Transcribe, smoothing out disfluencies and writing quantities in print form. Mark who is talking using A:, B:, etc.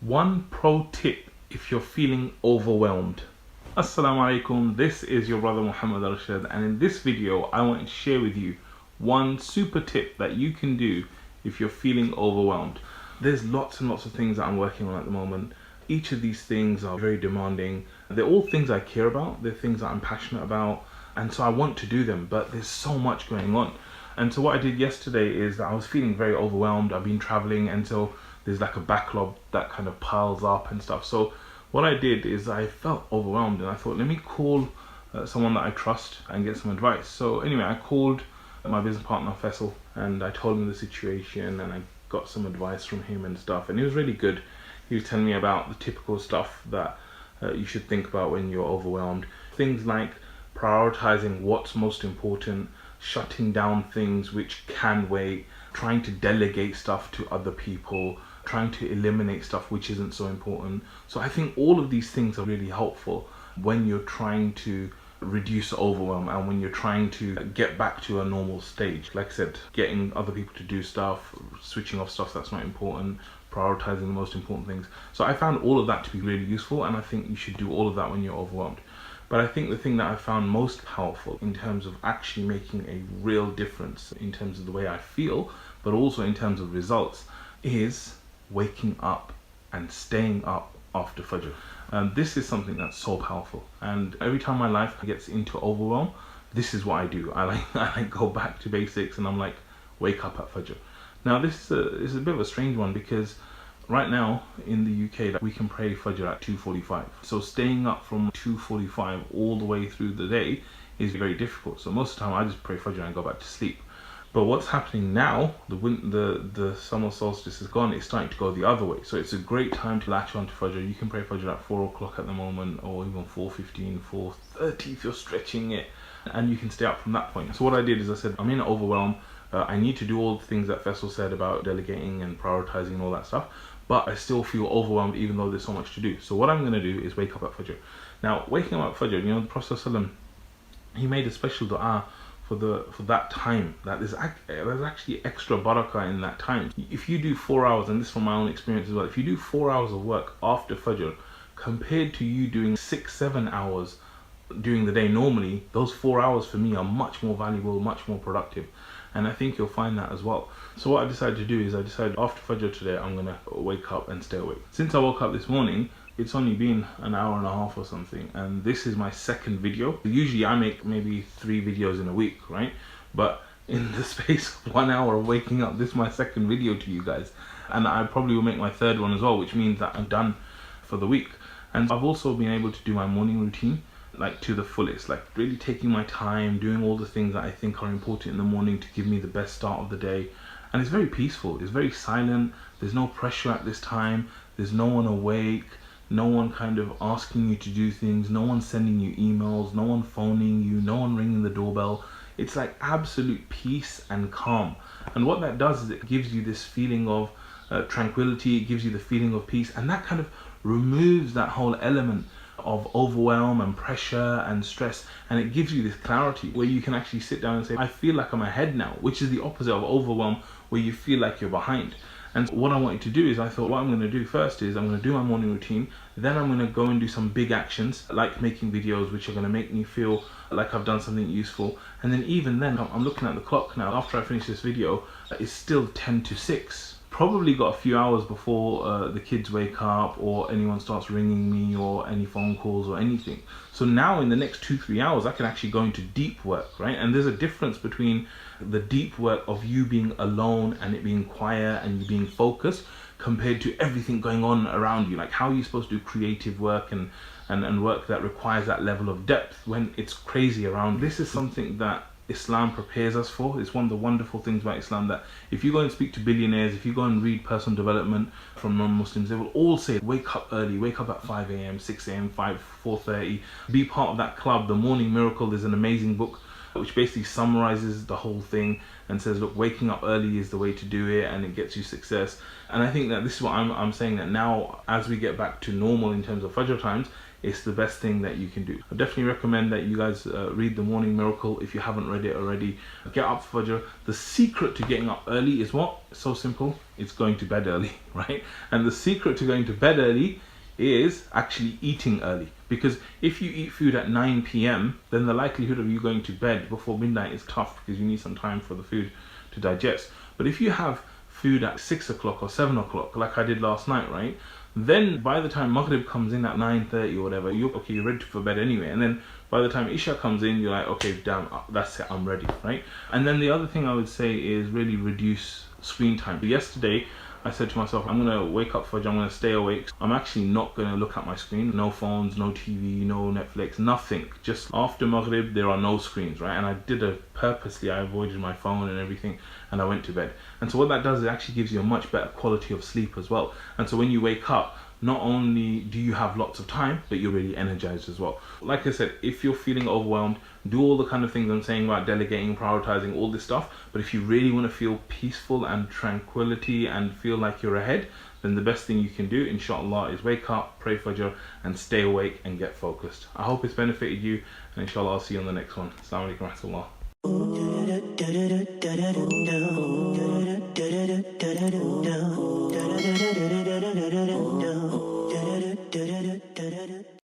A: One pro tip if you're feeling overwhelmed. Assalamu alaikum, this is your brother Muhammad Rashid, and in this video I want to share with you one super tip that you can do if you're feeling overwhelmed. There's lots and lots of things that I'm working on at the moment. Each of these things are very demanding. They're all things I care about, they're things that I'm passionate about, and so I want to do them, but there's so much going on. And so what I did yesterday is that I was feeling very overwhelmed. I've been traveling, and so there's like a backlog that kind of piles up and stuff. So what I did is I felt overwhelmed, and I thought, let me call someone that I trust and get some advice. So anyway, I called my business partner Faisal, and I told him the situation, and I got some advice from him and stuff, and it was really good. He was telling me about the typical stuff that you should think about when you're overwhelmed. Things like prioritizing what's most important, shutting down things which can wait, trying to delegate stuff to other people, trying to eliminate stuff which isn't so important. So I think all of these things are really helpful when you're trying to reduce overwhelm and when you're trying to get back to a normal stage. Like I said, getting other people to do stuff, switching off stuff that's not important, prioritizing the most important things. So I found all of that to be really useful, and I think you should do all of that when you're overwhelmed. But I think the thing that I found most powerful in terms of actually making a real difference in terms of the way I feel, but also in terms of results, is waking up and staying up after Fajr. This is something that's so powerful, and every time my life gets into overwhelm, this is what I do. I go back to basics, and I'm like, wake up at Fajr. Now this is a bit of a strange one, because right now in the UK we can pray Fajr at 2:45. So staying up from 2:45 all the way through the day is very difficult. So most of the time I just pray Fajr and go back to sleep. But what's happening now, the summer solstice is gone, it's starting to go the other way. So it's a great time to latch on to Fajr. You can pray Fajr at 4 o'clock at the moment, or even 4:15, 4:30 if you're stretching it, and you can stay up from that point. So what I did is I said, I'm in overwhelm. I need to do all the things that Faisal said about delegating and prioritizing and all that stuff, but I still feel overwhelmed even though there's so much to do. So what I'm going to do is wake up at Fajr. Now, waking up at Fajr, you know, the Prophet ﷺ, he made a special dua for that time, that there's actually extra barakah in that time. If you do 4 hours, and this is from my own experience as well, if you do 4 hours of work after Fajr compared to you doing 6-7 hours during the day normally, those 4 hours for me are much more valuable, much more productive, and I think you'll find that as well. So what I decided to do is I decided after Fajr today I'm gonna wake up and stay awake. Since I woke up this morning, it's only been an hour and a half or something, and this is my second video. Usually I make maybe 3 videos in a week, right? But in the space of 1 hour of waking up, this is my second video to you guys, and I probably will make my third one as well, which means that I'm done for the week. And I've also been able to do my morning routine like to the fullest, like really taking my time, doing all the things that I think are important in the morning to give me the best start of the day. And it's very peaceful, it's very silent, there's no pressure at this time, there's no one awake, no one kind of asking you to do things, no one sending you emails, no one phoning you, no one ringing the doorbell. It's like absolute peace and calm. And what that does is it gives you this feeling of tranquility, it gives you the feeling of peace, and that kind of removes that whole element of overwhelm and pressure and stress, and it gives you this clarity where you can actually sit down and say, I feel like I'm ahead now, which is the opposite of overwhelm, where you feel like you're behind. And what I wanted to do is I thought what I'm going to do first is I'm going to do my morning routine, then I'm going to go and do some big actions like making videos which are going to make me feel like I've done something useful. And then even then, I'm looking at the clock now, after I finish this video, it's still 10 to 6. Probably got a few hours before the kids wake up or anyone starts ringing me or any phone calls or anything. So now in the next 2-3 hours I can actually go into deep work, right? And there's a difference between the deep work of you being alone and it being quiet and you being focused compared to everything going on around you. Like, how are you supposed to do creative work and work that requires that level of depth when it's crazy around? This is something that Islam prepares us for. It's one of the wonderful things about Islam, that if you go and speak to billionaires, if you go and read personal development from non-Muslims, they will all say wake up early, wake up at 5 a.m, 6 a.m, 4:30, be part of that club, the Morning Miracle. There's an amazing book which basically summarizes the whole thing and says, look, waking up early is the way to do it, and it gets you success. And I think that this is what I'm saying, that now as we get back to normal in terms of Fajr times, it's the best thing that you can do. I definitely recommend that you guys read The Morning Miracle if you haven't read it already. Get up for Fajr. The secret to getting up early is what? It's so simple. It's going to bed early, right? And the secret to going to bed early is actually eating early, because if you eat food at 9 p.m. then the likelihood of you going to bed before midnight is tough, because you need some time for the food to digest. But if you have food at 6 o'clock or 7 o'clock like I did last night, right, then by the time Maghrib comes in at 9:30 or whatever, you're ready for bed anyway. And then by the time Isha comes in, you're like, okay, damn, that's it, I'm ready, right? And then the other thing I would say is really reduce screen time. Yesterday I said to myself, I'm going to wake up for Fajr, I'm going to stay awake. I'm actually not going to look at my screen. No phones, no TV, no Netflix, nothing. Just after Maghrib, there are no screens, right? And I did it purposely. I avoided my phone and everything, and I went to bed. And so what that does, it actually gives you a much better quality of sleep as well. And so when you wake up, not only do you have lots of time, but you're really energized as well. Like I said, if you're feeling overwhelmed, do all the kind of things I'm saying about delegating, prioritizing, all this stuff. But if you really want to feel peaceful and tranquility and feel like you're ahead, then the best thing you can do, inshallah, is wake up, pray Fajr, and stay awake and get focused. I hope it's benefited you, and inshallah I'll see you on the next one. Assalamu alaikum wa rahmatullah.